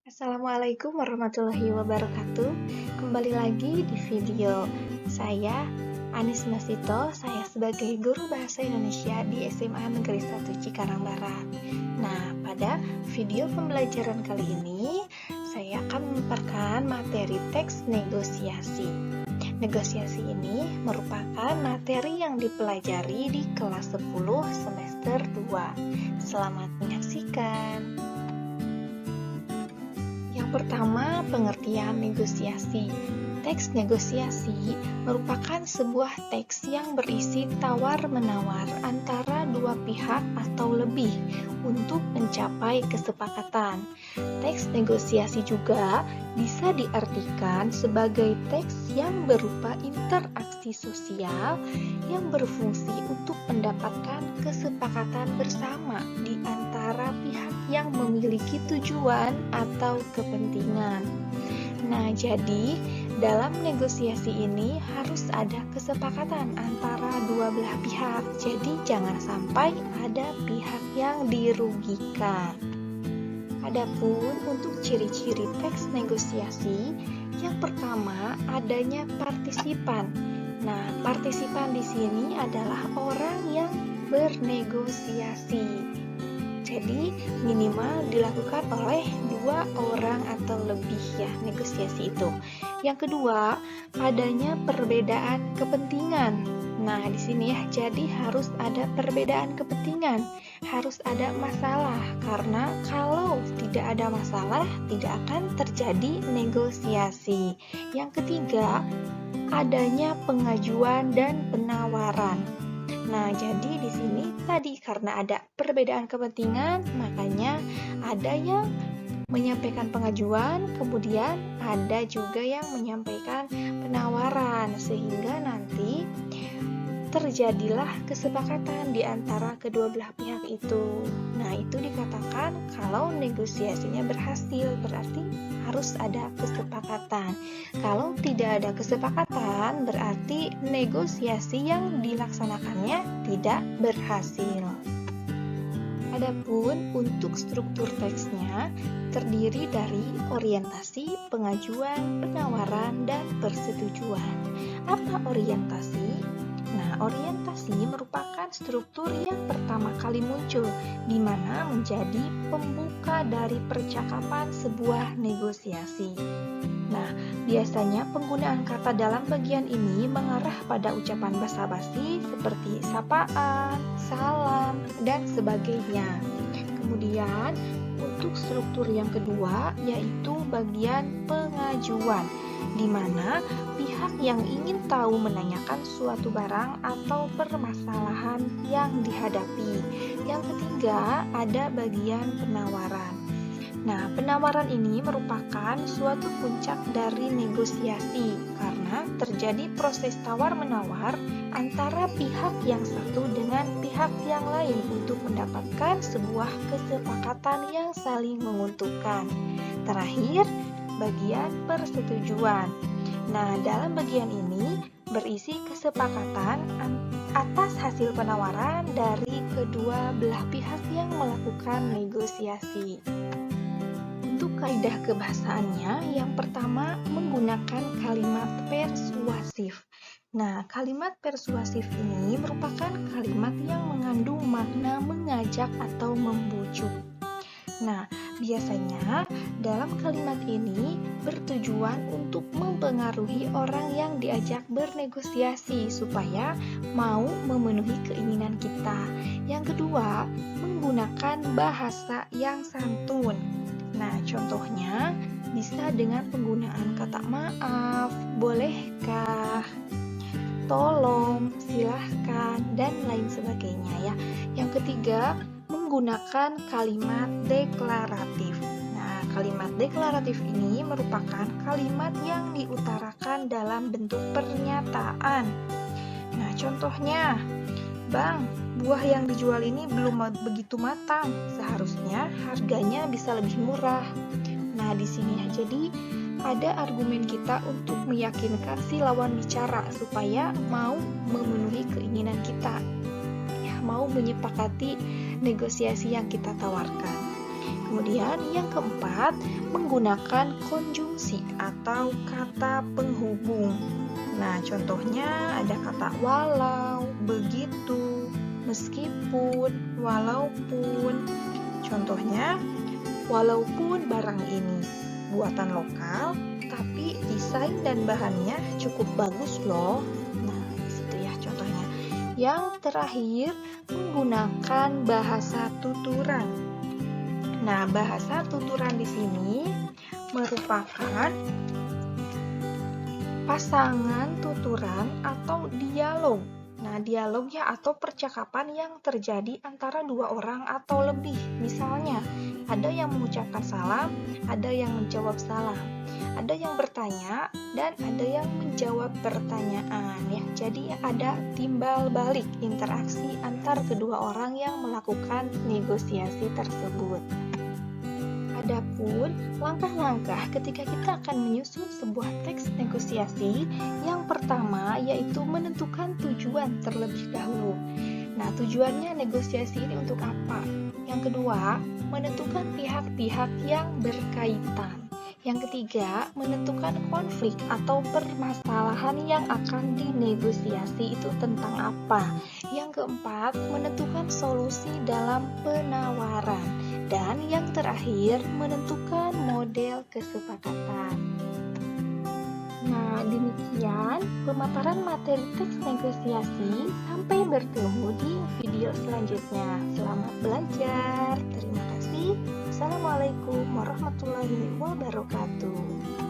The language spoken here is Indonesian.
Assalamualaikum warahmatullahi wabarakatuh. Kembali lagi di video saya, Anis Masito. Saya sebagai guru bahasa Indonesia di SMA Negeri 1 Cikarang Barat. Nah, pada video pembelajaran kali ini saya akan memaparkan materi teks negosiasi. Negosiasi ini merupakan materi yang dipelajari di kelas 10 semester 2. Selamat menyaksikan. Yang pertama, pengertian negosiasi. Teks negosiasi merupakan sebuah teks yang berisi tawar-menawar antara dua pihak atau lebih untuk mencapai kesepakatan. Teks negosiasi juga bisa diartikan sebagai teks yang berupa interaksi sosial yang berfungsi untuk mendapatkan kesepakatan bersama di antara pihak yang memiliki tujuan atau kepentingan. Nah, jadi dalam negosiasi ini harus ada kesepakatan antara dua belah pihak. Jadi jangan sampai ada pihak yang dirugikan. Adapun untuk ciri-ciri teks negosiasi, yang pertama adanya partisipan. Nah, partisipan di sini adalah orang yang bernegosiasi. Jadi minimal dilakukan oleh dua orang atau lebih ya negosiasi itu. Yang kedua, adanya perbedaan kepentingan. Nah, di sini ya, jadi harus ada perbedaan kepentingan, harus ada masalah karena kalau tidak ada masalah tidak akan terjadi negosiasi. Yang ketiga, adanya pengajuan dan penawaran. Nah, jadi di sini tadi karena ada perbedaan kepentingan, makanya ada yang menyampaikan pengajuan, kemudian ada juga yang menyampaikan penawaran, sehingga nanti terjadilah kesepakatan di antara kedua belah pihak itu. Nah, itu dikatakan kalau negosiasinya berhasil, berarti harus ada kesepakatan. Kalau tidak ada kesepakatan, berarti negosiasi yang dilaksanakannya tidak berhasil. Adapun untuk struktur teksnya terdiri dari orientasi, pengajuan, penawaran, dan persetujuan. Apa orientasi? Nah, orientasi merupakan struktur yang pertama kali muncul, di mana menjadi pembuka dari percakapan sebuah negosiasi. Nah, biasanya penggunaan kata dalam bagian ini mengarah pada ucapan basa-basi seperti sapaan, salam, dan sebagainya. Kemudian, untuk struktur yang kedua yaitu bagian pengajuan, di mana pihak yang ingin tahu menanyakan suatu barang atau permasalahan yang dihadapi. Yang ketiga, ada bagian penawaran. Nah, penawaran ini merupakan suatu puncak dari negosiasi karena terjadi proses tawar-menawar antara pihak yang satu dengan pihak yang lain untuk mendapatkan sebuah kesepakatan yang saling menguntungkan. Terakhir, bagian persetujuan. Nah, dalam bagian ini berisi kesepakatan atas hasil penawaran dari kedua belah pihak yang melakukan negosiasi. Untuk kaidah kebahasaannya, yang pertama menggunakan kalimat persuasif. Nah, kalimat persuasif ini merupakan kalimat yang mengandung makna mengajak atau membujuk. Nah, biasanya dalam kalimat ini bertujuan untuk mempengaruhi orang yang diajak bernegosiasi supaya mau memenuhi keinginan kita. Yang kedua, menggunakan bahasa yang santun. Nah, contohnya bisa dengan penggunaan kata maaf, bolehkah, tolong, silahkan, dan lain sebagainya ya. Yang ketiga, menggunakan kalimat deklaratif. Nah, kalimat deklaratif ini merupakan kalimat yang diutarakan dalam bentuk pernyataan. Nah, contohnya, Bang, buah yang dijual ini belum begitu matang. Seharusnya harganya bisa lebih murah. Nah, di sini ya, jadi ada argumen kita untuk meyakinkan si lawan bicara supaya mau memenuhi keinginan kita. Ya, mau menyepakati negosiasi yang kita tawarkan. Kemudian yang keempat, menggunakan konjungsi atau kata penghubung. Nah, contohnya ada kata walau, begitu, meskipun, walaupun. Contohnya, walaupun barang ini buatan lokal, tapi desain dan bahannya cukup bagus loh. Nah, itu ya contohnya. Yang terakhir, menggunakan bahasa tuturan. Nah, bahasa tuturan di sini merupakan pasangan tuturan atau dialog. Nah, dialog ya atau percakapan yang terjadi antara dua orang atau lebih. Misalnya, ada yang mengucapkan salam, ada yang menjawab salam. Ada yang bertanya dan ada yang menjawab pertanyaan ya. Jadi ada timbal balik interaksi antar kedua orang yang melakukan negosiasi tersebut. Adapun langkah-langkah ketika kita akan menyusun sebuah teks negosiasi, yang pertama yaitu menentukan tujuan terlebih dahulu. Nah, tujuannya negosiasi ini untuk apa? Yang kedua, menentukan pihak-pihak yang berkaitan. Yang ketiga, menentukan konflik atau permasalahan yang akan dinegosiasi itu tentang apa. Yang keempat, menentukan solusi dalam penawaran. Dan yang terakhir, menentukan model kesepakatan. Nah, demikian pemaparan materi teks negosiasi. Sampai bertemu di video selanjutnya. Selamat belajar. Terima kasih. Assalamualaikum warahmatullahi wabarakatuh.